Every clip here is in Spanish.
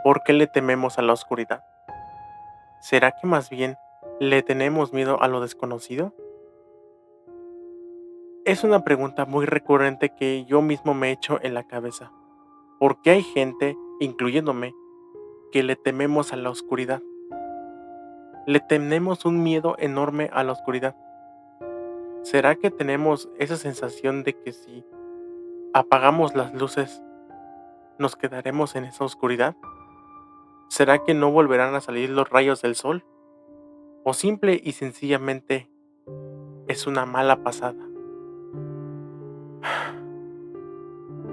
¿Por qué le tememos a la oscuridad? ¿Será que más bien le tenemos miedo a lo desconocido? Es una pregunta muy recurrente que yo mismo me echo en la cabeza. ¿Por qué hay gente, incluyéndome, que le tememos a la oscuridad? Le tenemos un miedo enorme a la oscuridad. ¿Será que tenemos esa sensación de que si apagamos las luces nos quedaremos en esa oscuridad? ¿Será que no volverán a salir los rayos del sol? ¿O simple y sencillamente es una mala pasada?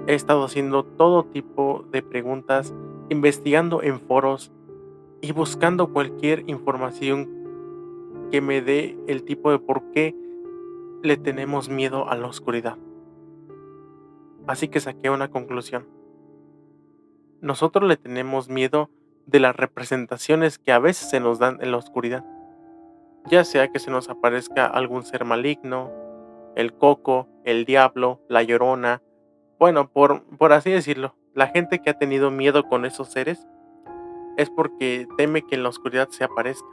He estado haciendo todo tipo de preguntas, investigando en foros y buscando cualquier información que me dé el tipo de por qué le tenemos miedo a la oscuridad. Así que saqué una conclusión. Nosotros le tenemos miedo de las representaciones que a veces se nos dan en la oscuridad, ya sea que se nos aparezca algún ser maligno, el coco, el diablo, la llorona, bueno, por así decirlo, la gente que ha tenido miedo con esos seres es porque teme que en la oscuridad se aparezca,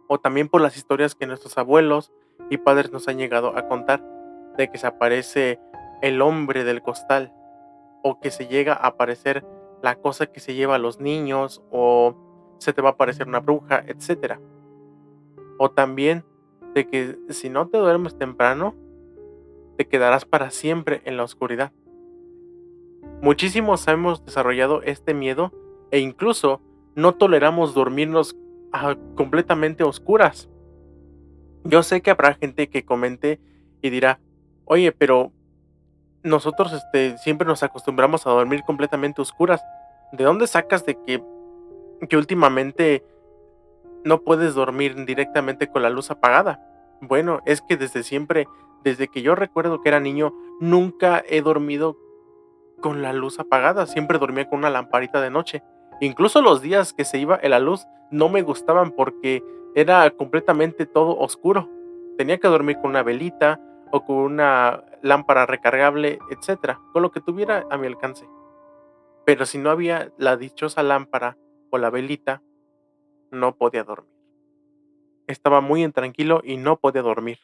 o también por las historias que nuestros abuelos y padres nos han llegado a contar, de que se aparece el hombre del costal, o que se llega a aparecer la cosa que se lleva a los niños, o se te va a aparecer una bruja, etcétera. O también de que si no te duermes temprano, te quedarás para siempre en la oscuridad. Muchísimos hemos desarrollado este miedo e incluso no toleramos dormirnos completamente a oscuras. Yo sé que habrá gente que comente y dirá, oye, pero nosotros siempre nos acostumbramos a dormir completamente oscuras. ¿De dónde sacas de que últimamente no puedes dormir directamente con la luz apagada? Bueno, es que desde siempre, desde que yo recuerdo que era niño, nunca he dormido con la luz apagada, siempre dormía con una lamparita de noche. Incluso los días que se iba la luz no me gustaban porque era completamente todo oscuro. Tenía que dormir con una velita o con una lámpara recargable, etcétera, con lo que tuviera a mi alcance. Pero si no había la dichosa lámpara o la velita, no podía dormir. Estaba muy intranquilo y no podía dormir.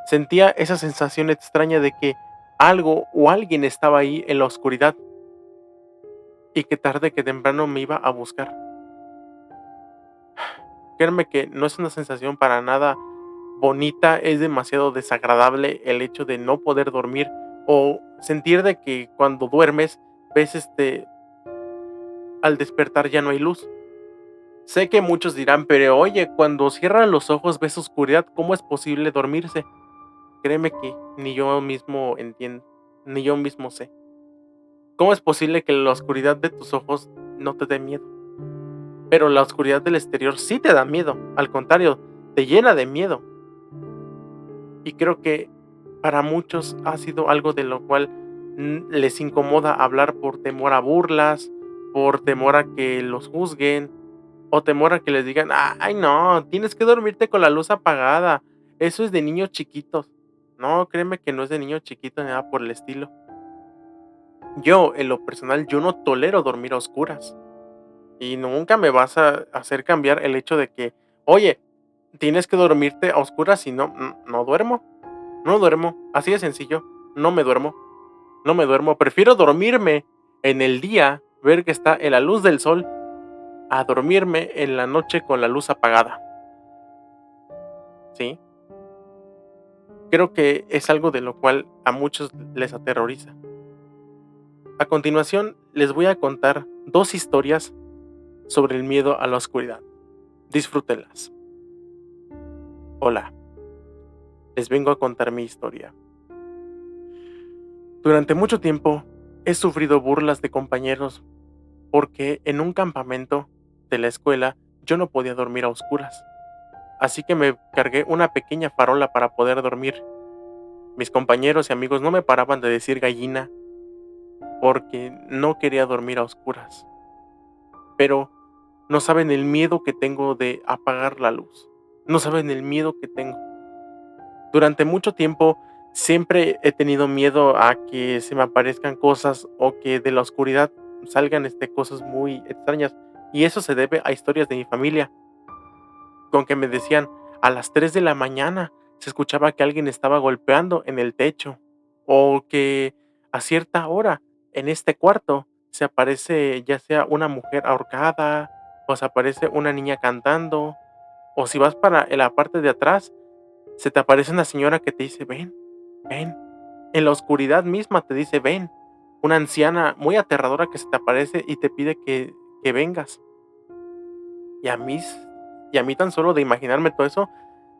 Sentía esa sensación extraña de que algo o alguien estaba ahí en la oscuridad y que tarde que temprano me iba a buscar. Créanme que no es una sensación para nada bonita, es demasiado desagradable el hecho de no poder dormir o sentir de que cuando duermes ves al despertar ya no hay luz. Sé que muchos dirán, pero oye, cuando cierran los ojos ves oscuridad, ¿cómo es posible dormirse? Créeme que ni yo mismo entiendo, ni yo mismo sé. ¿Cómo es posible que la oscuridad de tus ojos no te dé miedo? Pero la oscuridad del exterior sí te da miedo, al contrario, te llena de miedo. Y creo que para muchos ha sido algo de lo cual les incomoda hablar por temor a burlas, por temor a que los juzguen, o temor a que les digan, ay no, tienes que dormirte con la luz apagada, eso es de niños chiquitos. No, créeme que no es de niños chiquitos ni nada por el estilo. Yo, en lo personal, yo no tolero dormir a oscuras. Y nunca me vas a hacer cambiar el hecho de que, oye, tienes que dormirte a oscuras, si no, no duermo, no duermo, así de sencillo, no me duermo, no me duermo, prefiero dormirme en el día, ver que está en la luz del sol, a dormirme en la noche con la luz apagada, ¿sí? Creo que es algo de lo cual a muchos les aterroriza. A continuación, les voy a contar dos historias sobre el miedo a la oscuridad. Disfrútenlas. Hola, les vengo a contar mi historia. Durante mucho tiempo he sufrido burlas de compañeros porque en un campamento de la escuela yo no podía dormir a oscuras, así que me cargué una pequeña farola para poder dormir. Mis compañeros y amigos no me paraban de decir gallina porque no quería dormir a oscuras, pero no saben el miedo que tengo de apagar la luz, no saben el miedo que tengo. Durante mucho tiempo siempre he tenido miedo a que se me aparezcan cosas o que de la oscuridad salgan, cosas muy extrañas. Y eso se debe a historias de mi familia, con que me decían, a las 3 de la mañana se escuchaba que alguien estaba golpeando en el techo, o que a cierta hora en este cuarto se aparece ya sea una mujer ahorcada, o se aparece una niña cantando, o si vas para en la parte de atrás, se te aparece una señora que te dice: "Ven, ven". En la oscuridad misma te dice: "Ven". Una anciana muy aterradora que se te aparece y te pide que vengas. Y a mí s y a mí tan solo de imaginarme todo eso,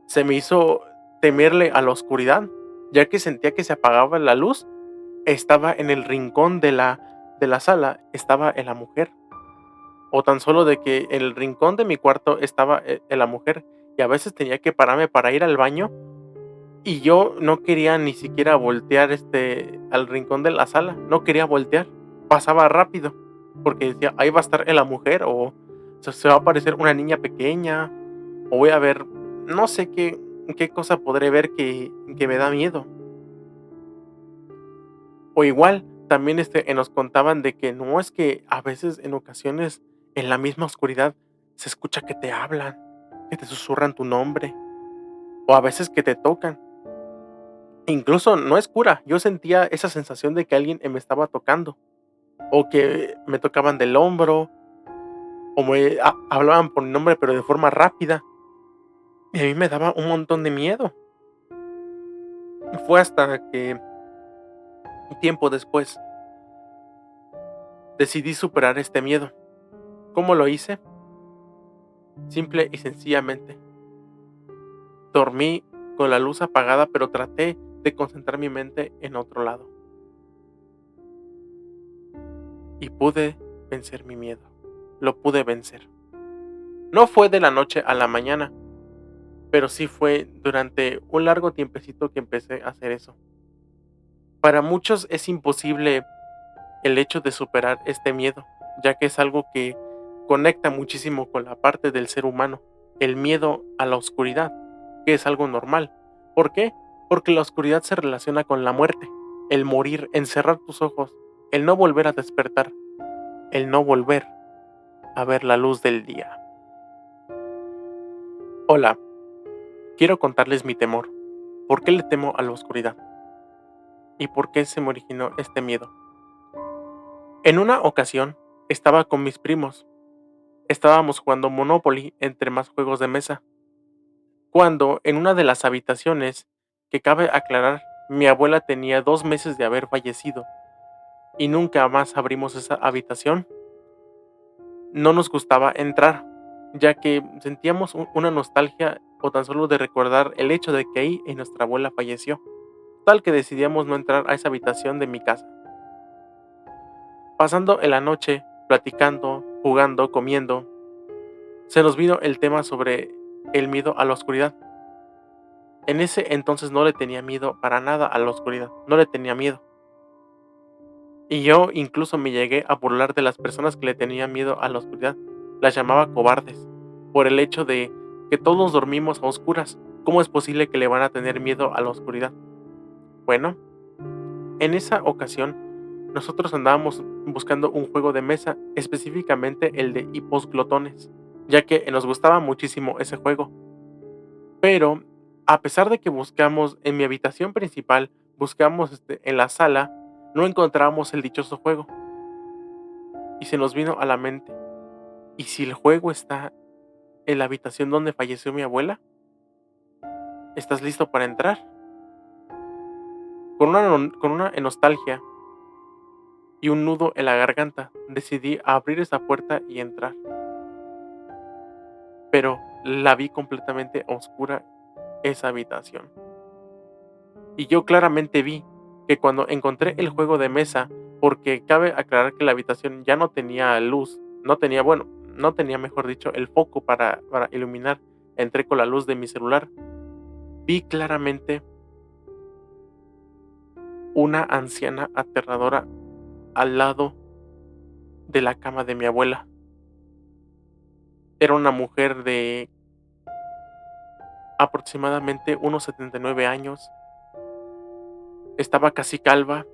se me hizo temerle a la oscuridad, ya que sentía que se apagaba la luz, estaba en el rincón de la sala, estaba, la mujer, o tan solo de que en el rincón de mi cuarto estaba, la mujer, y a veces tenía que pararme para ir al baño, y yo no quería ni siquiera voltear, al rincón de la sala, no quería voltear, pasaba rápido, porque decía: "Ahí va a estar, la mujer, o se va a aparecer una niña pequeña, o voy a ver, no sé qué cosa podré ver que me da miedo". O igual, también, nos contaban de que no, es que a veces, en ocasiones, en la misma oscuridad, se escucha que te hablan, que te susurran tu nombre, o a veces que te tocan. Incluso no es cura, yo sentía esa sensación de que alguien, me estaba tocando, o que me tocaban del hombro, o me hablaban por mi nombre, pero de forma rápida, y a mí me daba un montón de miedo. Fue hasta que, tiempo después, decidí superar este miedo. ¿Cómo lo hice? Simple y sencillamente, dormí con la luz apagada, pero traté de concentrar mi mente en otro lado, y pude vencer mi miedo. Lo pude vencer. No fue de la noche a la mañana, pero sí fue durante un largo tiempecito que empecé a hacer eso. Para muchos es imposible el hecho de superar este miedo, ya que es algo que conecta muchísimo con la parte del ser humano, el miedo a la oscuridad, que es algo normal. ¿Por qué? Porque la oscuridad se relaciona con la muerte, el morir, encerrar tus ojos, el no volver a despertar, el no volver a ver la luz del día. Hola, quiero contarles mi temor. ¿Por qué le temo a la oscuridad? ¿Y por qué se me originó este miedo? En una ocasión, estaba con mis primos. Estábamos jugando Monopoly entre más juegos de mesa, cuando en una de las habitaciones, que cabe aclarar, mi abuela tenía 2 meses de haber fallecido, y nunca más abrimos esa habitación. No nos gustaba entrar, ya que sentíamos una nostalgia, o tan solo de recordar el hecho de que ahí, nuestra abuela falleció, tal que decidíamos no entrar a esa habitación de mi casa. Pasando en la noche, platicando, jugando, comiendo, se nos vino el tema sobre el miedo a la oscuridad. En ese entonces no le tenía miedo para nada a la oscuridad, no le tenía miedo. Y yo incluso me llegué a burlar de las personas que le tenían miedo a la oscuridad. Las llamaba cobardes, por el hecho de que todos dormimos a oscuras. ¿Cómo es posible que le van a tener miedo a la oscuridad? Bueno, en esa ocasión, nosotros andábamos buscando un juego de mesa, específicamente el de hipos glotones, ya que nos gustaba muchísimo ese juego. Pero, a pesar de que buscamos en mi habitación principal, buscamos, en la sala, no encontramos el dichoso juego. Y se nos vino a la mente, ¿y si el juego está en la habitación donde falleció mi abuela? ¿Estás listo para entrar? Con una nostalgia y un nudo en la garganta, decidí abrir esa puerta y entrar, pero la vi completamente oscura esa habitación. Y yo claramente vi que cuando encontré el juego de mesa, porque cabe aclarar que la habitación ya no tenía luz, no tenía, bueno, no tenía, mejor dicho, el foco para iluminar, entré con la luz de mi celular, vi claramente una anciana aterradora al lado de la cama de mi abuela. Era una mujer de aproximadamente unos 79 años, estaba casi calva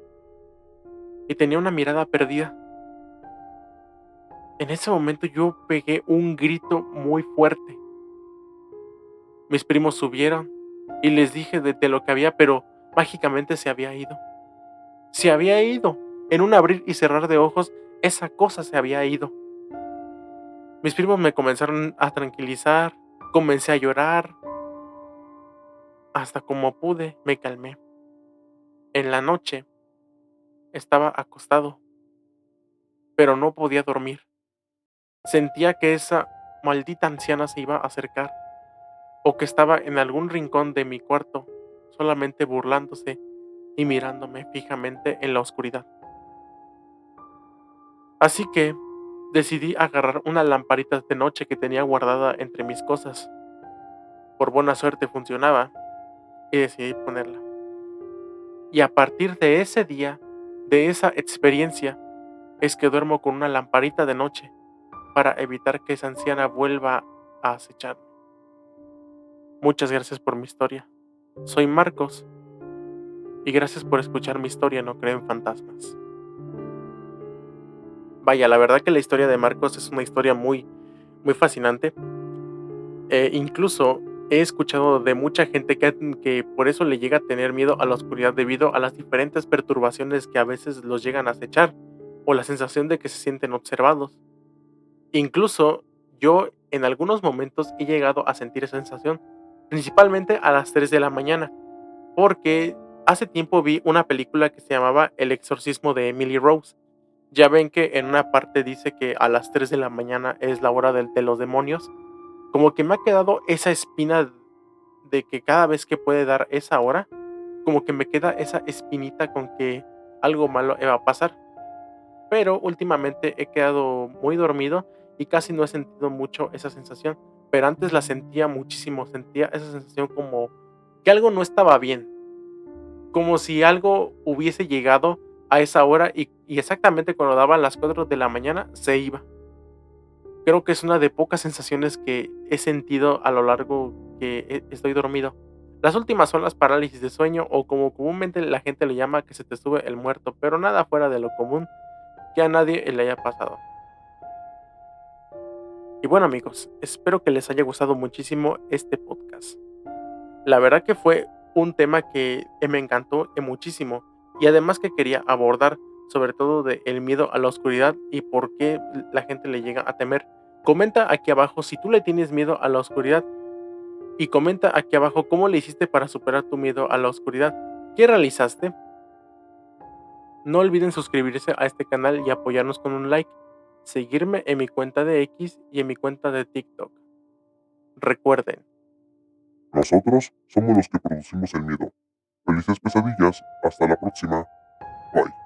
y tenía una mirada perdida. En ese momento yo pegué un grito muy fuerte. Mis primos subieron y les dije de lo que había, pero mágicamente se había ido. Se había ido. En un abrir y cerrar de ojos, esa cosa se había ido. Mis primos me comenzaron a tranquilizar, comencé a llorar, hasta como pude, me calmé. En la noche estaba acostado, pero no podía dormir. Sentía que esa maldita anciana se iba a acercar, o que estaba en algún rincón de mi cuarto, solamente burlándose y mirándome fijamente en la oscuridad. Así que decidí agarrar una lamparita de noche que tenía guardada entre mis cosas. Por buena suerte funcionaba y decidí ponerla. Y a partir de ese día, de esa experiencia, es que duermo con una lamparita de noche para evitar que esa anciana vuelva a acecharme. Muchas gracias por mi historia. Soy Marcos y gracias por escuchar mi historia. No creo en fantasmas. Vaya, la verdad que la historia de Marcos es una historia muy fascinante. Incluso he escuchado de mucha gente que por eso le llega a tener miedo a la oscuridad debido a las diferentes perturbaciones que a veces los llegan a acechar o la sensación de que se sienten observados. Incluso yo en algunos momentos he llegado a sentir esa sensación, principalmente a las 3 de la mañana, porque hace tiempo vi una película que se llamaba El exorcismo de Emily Rose. Ya ven que en una parte dice que a las 3 de la mañana es la hora de los demonios. Como que me ha quedado esa espina de que cada vez que puede dar esa hora, como que me queda esa espinita con que algo malo va a pasar. Pero últimamente he quedado muy dormido y casi no he sentido mucho esa sensación, pero antes la sentía muchísimo, sentía esa sensación como que algo no estaba bien, como si algo hubiese llegado a esa hora y exactamente cuando daban las 4 de la mañana se iba. Creo que es una de pocas sensaciones que he sentido a lo largo que estoy dormido. Las últimas son las parálisis de sueño o como comúnmente la gente le llama que se te sube el muerto, pero nada fuera de lo común que a nadie le haya pasado. Y bueno amigos, espero que les haya gustado muchísimo este podcast. La verdad que fue un tema que me encantó muchísimo y además que quería abordar sobre todo de el miedo a la oscuridad y por qué la gente le llega a temer. Comenta aquí abajo si tú le tienes miedo a la oscuridad y comenta aquí abajo cómo le hiciste para superar tu miedo a la oscuridad. ¿Qué realizaste? No olviden suscribirse a este canal y apoyarnos con un like, seguirme en mi cuenta de X y en mi cuenta de TikTok. Recuerden, Nosotros somos los que producimos el miedo. Felices pesadillas, hasta la próxima. Bye.